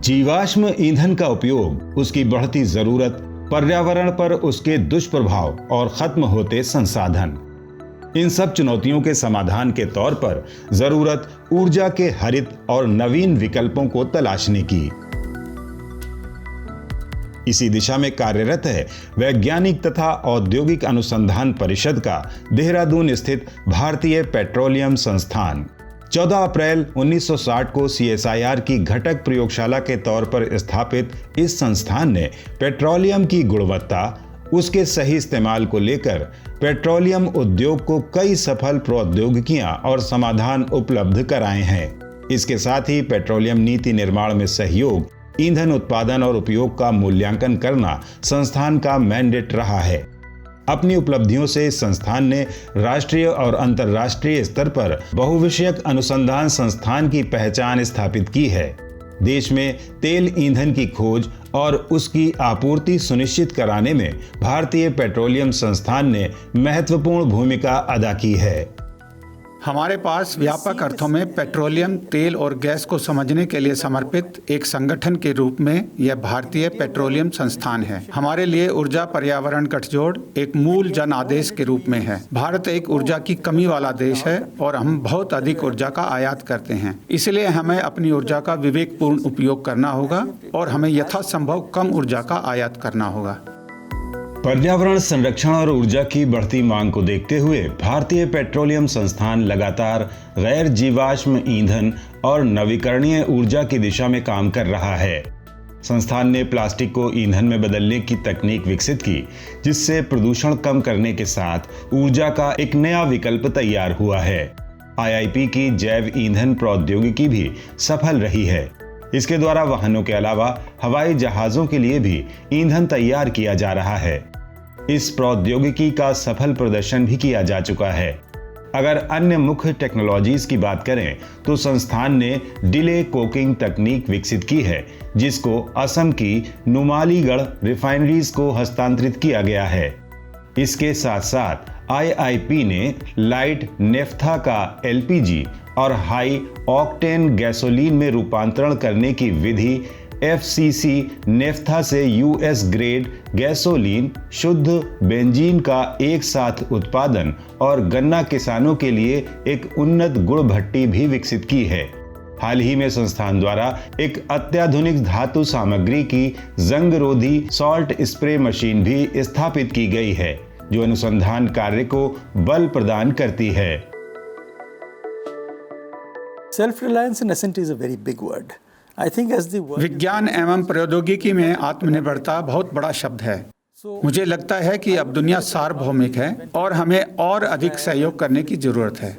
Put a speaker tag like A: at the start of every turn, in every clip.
A: जीवाश्म ईंधन का उपयोग, उसकी बढ़ती जरूरत, पर्यावरण पर उसके दुष्प्रभाव और खत्म होते संसाधन, इन सब चुनौतियों के समाधान के तौर पर जरूरत ऊर्जा के हरित और नवीन विकल्पों को तलाशने की। इसी दिशा में कार्यरत है वैज्ञानिक तथा औद्योगिक अनुसंधान परिषद का देहरादून स्थित भारतीय पेट्रोलियम संस्थान। 14 अप्रैल 1960 को CSIR की घटक प्रयोगशाला के तौर पर स्थापित इस संस्थान ने पेट्रोलियम की गुणवत्ता, उसके सही इस्तेमाल को लेकर पेट्रोलियम उद्योग को कई सफल प्रौद्योगिकियां और समाधान उपलब्ध कराए हैं। इसके साथ ही पेट्रोलियम नीति निर्माण में सहयोग, ईंधन उत्पादन और उपयोग का मूल्यांकन करना संस्थान का मैंडेट रहा है। अपनी उपलब्धियों से इस संस्थान ने राष्ट्रीय और अंतर्राष्ट्रीय स्तर पर बहुविषयक अनुसंधान संस्थान की पहचान स्थापित की है। देश में तेल ईंधन की खोज और उसकी आपूर्ति सुनिश्चित कराने में भारतीय पेट्रोलियम संस्थान ने महत्वपूर्ण भूमिका अदा की है।
B: हमारे पास व्यापक अर्थों में पेट्रोलियम, तेल और गैस को समझने के लिए समर्पित एक संगठन के रूप में यह भारतीय पेट्रोलियम संस्थान है। हमारे लिए ऊर्जा पर्यावरण गठजोड़ एक मूल जन आदेश के रूप में है। भारत एक ऊर्जा की कमी वाला देश है और हम बहुत अधिक ऊर्जा का आयात करते हैं। इसलिए हमें अपनी ऊर्जा का विवेकपूर्ण उपयोग करना होगा और हमें यथासंभव कम ऊर्जा का आयात करना होगा।
A: पर्यावरण संरक्षण और ऊर्जा की बढ़ती मांग को देखते हुए भारतीय पेट्रोलियम संस्थान लगातार गैर जीवाश्म ईंधन और नवीकरणीय ऊर्जा की दिशा में काम कर रहा है। संस्थान ने प्लास्टिक को ईंधन में बदलने की तकनीक विकसित की, जिससे प्रदूषण कम करने के साथ ऊर्जा का एक नया विकल्प तैयार हुआ है। IIP की जैव ईंधन प्रौद्योगिकी भी सफल रही है। इसके द्वारा वाहनों के अलावा हवाई जहाजों के लिए भी ईंधन तैयार किया जा रहा है। इस प्रौद्योगिकी का सफल प्रदर्शन भी किया जा चुका है। अगर अन्य मुख्य टेक्नोलॉजीज की बात करें तो संस्थान ने डिले कोकिंग तकनीक विकसित की है, जिसको असम की नुमालीगढ़ रिफाइनरीज को हस्तांतरित किया गया है। इसके साथ साथ IIP ने लाइट नेफ्था का LPG और हाई ऑक्टेन गैसोलीन में रूपांतरण करने की विधि FCC नेफ्था से US ग्रेड गैसोलीन, शुद्ध बेंजीन का एक साथ उत्पादन और गन्ना किसानों के लिए एक उन्नत गुड़ भट्टी भी विकसित की है। हाल ही में संस्थान द्वारा एक अत्याधुनिक धातु सामग्री की जंगरोधी सॉल्ट स्प्रे मशीन भी स्थापित की गई है, जो अनुसंधान कार्य को बल प्रदान करती है।
C: Self-reliance in essence is a very big word. I think as the word
B: विज्ञान एवं प्रौद्योगिकी में आत्मनिर्भरता बहुत बड़ा शब्द है। मुझे लगता है कि अब दुनिया सार्वभौमिक है और हमें और अधिक सहयोग करने की जरूरत है।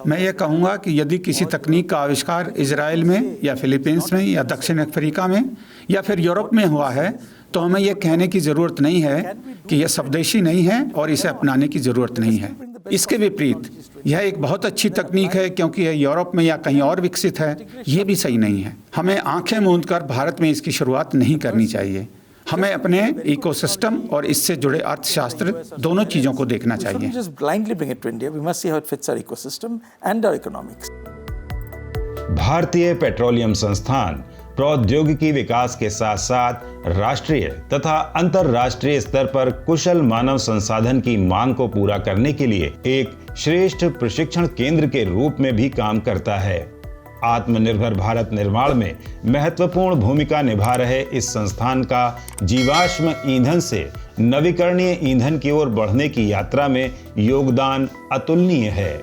B: मैं ये कहूँगा कि यदि किसी तकनीक का आविष्कार इजराइल में या फिलीपींस में या दक्षिण अफ्रीका में या फिर यूरोप में हुआ है, तो हमें यह कहने की जरूरत नहीं है कि यह स्वदेशी नहीं है और इसे अपनाने की जरूरत नहीं है। इसके विपरीत यह एक बहुत अच्छी तकनीक है क्योंकि यह यूरोप में या कहीं और विकसित है, ये भी सही नहीं है। हमें आंखें मूंद कर भारत में इसकी शुरुआत नहीं करनी चाहिए। हमें अपने इकोसिस्टम और इससे जुड़े अर्थशास्त्र दोनों चीजों को देखना चाहिए।
A: भारतीय पेट्रोलियम संस्थान प्रौद्योगिकी विकास के साथ साथ राष्ट्रीय तथा अंतर्राष्ट्रीय स्तर पर कुशल मानव संसाधन की मांग को पूरा करने के लिए एक श्रेष्ठ प्रशिक्षण केंद्र के रूप में भी काम करता है। आत्मनिर्भर भारत निर्माण में महत्वपूर्ण भूमिका निभा रहे इस संस्थान का जीवाश्म ईंधन से नवीकरणीय ईंधन की ओर बढ़ने की यात्रा में योगदान अतुलनीय है।